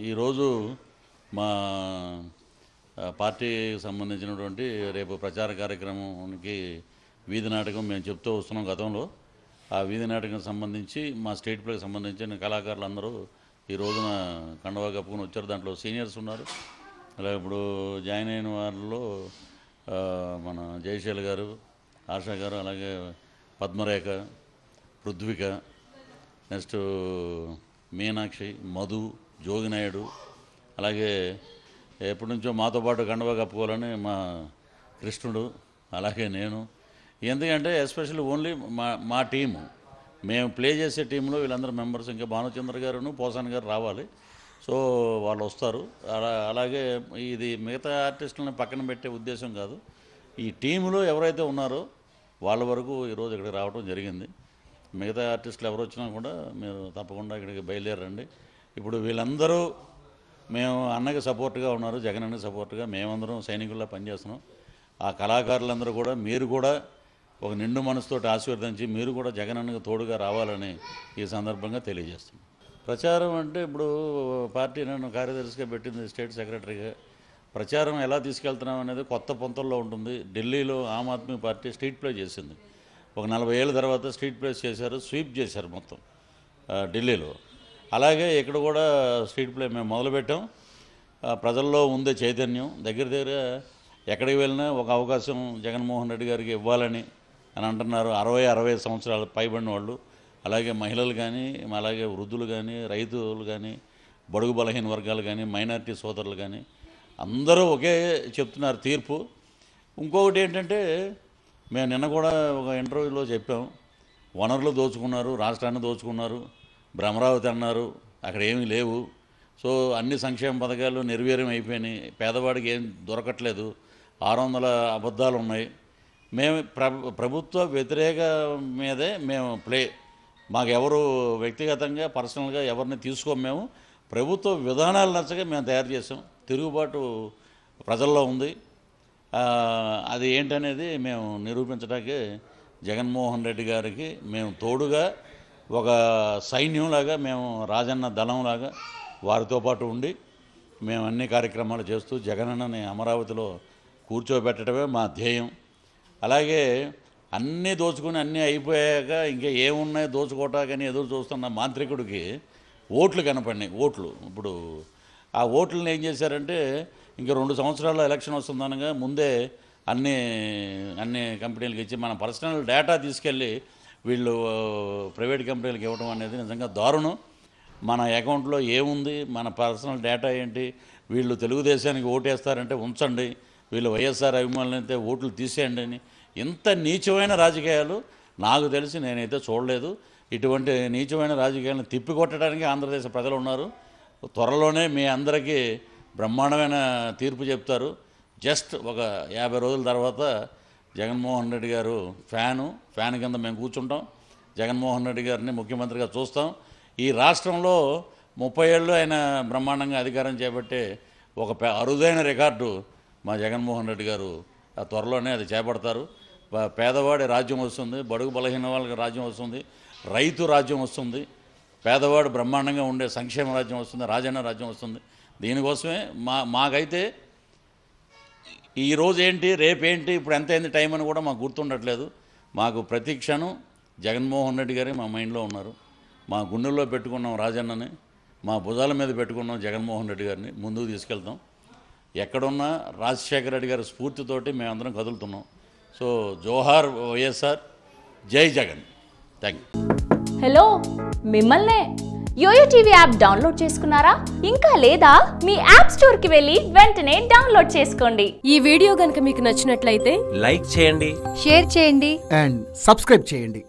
ఈరోజు మా పార్టీకి సంబంధించినటువంటి రేపు ప్రచార కార్యక్రమానికి వీధి నాటకం మేము చెప్తూ వస్తున్నాం గతంలో. ఆ వీధి నాటకం సంబంధించి మా స్టేట్ ప్లేకి సంబంధించిన కళాకారులు అందరూ ఈ రోజున కండవా కప్పుకొని వచ్చారు. దాంట్లో సీనియర్స్ ఉన్నారు. అలాగే ఇప్పుడు జాయిన్ అయిన వాళ్ళలో మన జయశీల గారు, ఆశా గారు, అలాగే పద్మరేఖ, పృథ్విక, నెక్స్ట్ మీనాక్షి, మధు, జోగినాయుడు, అలాగే ఎప్పటి నుంచో మాతో పాటు కండవా కప్పుకోవాలని మా కృష్ణుడు, అలాగే నేను. ఎందుకంటే ఎస్పెషల్లీ ఓన్లీ మా టీము, మేము ప్లే చేసే టీంలో వీళ్ళందరూ మెంబర్స్, ఇంకా భానుచంద్ర గారును పోసాన్ గారు రావాలి. సో వాళ్ళు వస్తారు. అలాగే ఇది మిగతా ఆర్టిస్టులను పక్కన పెట్టే ఉద్దేశం కాదు. ఈ టీంలో ఎవరైతే ఉన్నారో వాళ్ళ వరకు ఈరోజు ఇక్కడికి రావడం జరిగింది. మిగతా ఆర్టిస్టులు ఎవరు వచ్చినా కూడా మీరు తప్పకుండా ఇక్కడికి బయలుదేరండి. ఇప్పుడు వీళ్ళందరూ మేము అన్నకి సపోర్ట్గా ఉన్నారు, జగన్ అన్నకి సపోర్ట్గా మేమందరం సైనికుల్లా పనిచేస్తున్నాం. ఆ కళాకారులందరూ కూడా మీరు కూడా ఒక నిండు మనసుతోటి ఆశీర్వదించి మీరు కూడా జగన్ అన్నకి తోడుగా రావాలని ఈ సందర్భంగా తెలియజేస్తున్నాం. ప్రచారం అంటే ఇప్పుడు పార్టీ నన్ను కార్యదర్శిగా పెట్టింది, స్టేట్ సెక్రటరీగా. ప్రచారం ఎలా తీసుకెళ్తున్నాం అనేది కొత్త పొంతల్లో ఉంటుంది. ఢిల్లీలో Aam Aadmi party street play చేసింది. ఒక 40 ఏళ్ళ తర్వాత స్ట్రీట్ ప్లేస్ చేశారు, స్వీప్ చేశారు మొత్తం ఢిల్లీలో. అలాగే ఇక్కడ కూడా స్ట్రీట్ ప్లే మేము మొదలుపెట్టాం. ప్రజల్లో ఉందే చైతన్యం. దగ్గర ఎక్కడికి వెళ్ళినా ఒక అవకాశం జగన్మోహన్ రెడ్డి గారికి ఇవ్వాలని అని అంటున్నారు. 60-65 సంవత్సరాలు పైబడిన వాళ్ళు, అలాగే మహిళలు కానీ, అలాగే వృద్ధులు కానీ, రైతులు కానీ, బడుగు బలహీన వర్గాలు కానీ, మైనారిటీ సోదరులు కానీ అందరూ ఒకే చెప్తున్నారు తీర్పు. ఇంకొకటి ఏంటంటే మేము నిన్న కూడా ఒక ఇంటర్వ్యూలో చెప్పాం, వనరులు దోచుకున్నారు, రాష్ట్రాన్ని దోచుకున్నారు, భ్రమరావతి అన్నారు, అక్కడ ఏమీ లేవు. సో అన్ని సంక్షేమ పథకాలు నిర్వీర్యం అయిపోయినాయి, పేదవాడికి ఏం దొరకట్లేదు, 600 అబద్ధాలు ఉన్నాయి. మేము ప్రభుత్వ వ్యతిరేక మీదే మేము మాకెవరు వ్యక్తిగతంగా పర్సనల్గా ఎవరిని తీసుకోము. మేము ప్రభుత్వ విధానాలు నచ్చగా మేము తయారు చేసాం. తిరుగుబాటు ప్రజల్లో ఉంది. అది ఏంటనేది మేము నిరూపించడానికి జగన్మోహన్ రెడ్డి గారికి మేము తోడుగా ఒక సైన్యంలాగా, మేము రాజన్న దళంలాగా వారితో పాటు ఉండి మేము అన్ని కార్యక్రమాలు చేస్తూ జగనన్నని అమరావతిలో కూర్చోబెట్టడమే మా ధ్యేయం. అలాగే అన్నీ దోచుకుని అన్నీ అయిపోయాక ఇంకా ఏమున్నాయి దోచుకోవటాకని ఎదురు చూస్తున్న మాంత్రికుడికి ఓట్లు కనపడినాయి. ఇప్పుడు ఆ ఓట్లను ఏం చేశారంటే ఇంకా 2 సంవత్సరాల్లో ఎలక్షన్ వస్తుందనగా ముందే అన్ని కంపెనీలకు ఇచ్చి మన పర్సనల్ డేటా తీసుకెళ్ళి వీళ్ళు ప్రైవేట్ కంపెనీలకు ఇవ్వడం అనేది నిజంగా దారుణం. మన అకౌంట్లో ఏముంది, మన పర్సనల్ డేటా ఏంటి, వీళ్ళు తెలుగుదేశానికి ఓటేస్తారంటే ఉంచండి, వీళ్ళు వైఎస్ఆర్ అభిమానులైతే ఓట్లు తీసేయండి అని ఇంత నీచమైన రాజకీయాలు నాకు తెలిసి నేనైతే చూడలేదు. ఇటువంటి నీచమైన రాజకీయాలను తిప్పికొట్టడానికి ఆంధ్రదేశ ప్రజలు ఉన్నారు. త్వరలోనే మీ అందరికీ బ్రహ్మాండమైన తీర్పు చెప్తారు. జస్ట్ ఒక 50 రోజుల తర్వాత జగన్మోహన్ రెడ్డి గారు ఫ్యాన్ కింద మేము కూర్చుంటాం. జగన్మోహన్ రెడ్డి గారిని ముఖ్యమంత్రిగా చూస్తాం. ఈ రాష్ట్రంలో 30 ఏళ్ళు ఆయన బ్రహ్మాండంగా అధికారం చేపట్టే ఒక అరుదైన రికార్డు మా జగన్మోహన్ రెడ్డి గారు త్వరలోనే అది చేపడతారు. పేదవాడి రాజ్యం వస్తుంది, బడుగు బలహీన వాళ్ళకి రాజ్యం వస్తుంది, రైతు రాజ్యం వస్తుంది, పేదవాడు బ్రహ్మాండంగా ఉండే సంక్షేమ రాజ్యం వస్తుంది, రాజన్న రాజ్యం వస్తుంది. దీనికోసమే మాకైతే ఈరోజు ఏంటి, రేపేంటి, ఇప్పుడు ఎంత అయింది టైం అని కూడా మాకు గుర్తుండట్లేదు. మాకు ప్రతి క్షణం జగన్మోహన్ రెడ్డి గారే మా మైండ్లో ఉన్నారు. మా గుండెల్లో పెట్టుకున్నాం రాజన్నని, మా భుజాల మీద పెట్టుకున్నాం జగన్మోహన్ రెడ్డి గారిని. ముందుకు తీసుకెళ్తాం. ఎక్కడున్నా రాజశేఖర రెడ్డి గారి స్ఫూర్తితోటి మేమందరం కదులుతున్నాం. సో జోహార్ వైఎస్ఆర్, జై జగన్. Thank you. హలో, మిమ్మల్నే యోయో టీవీ యాప్ డౌన్లోడ్ చేసుకున్నారా? ఇంకా లేదా? మీ యాప్ స్టోర్ కి వెళ్ళి వెంటనే డౌన్లోడ్ చేసుకోండి. ఈ వీడియో గనుక మీకు నచ్చినట్లయితే లైక్ చేయండి, షేర్ చేయండి అండ్ సబ్స్క్రైబ్ చేయండి.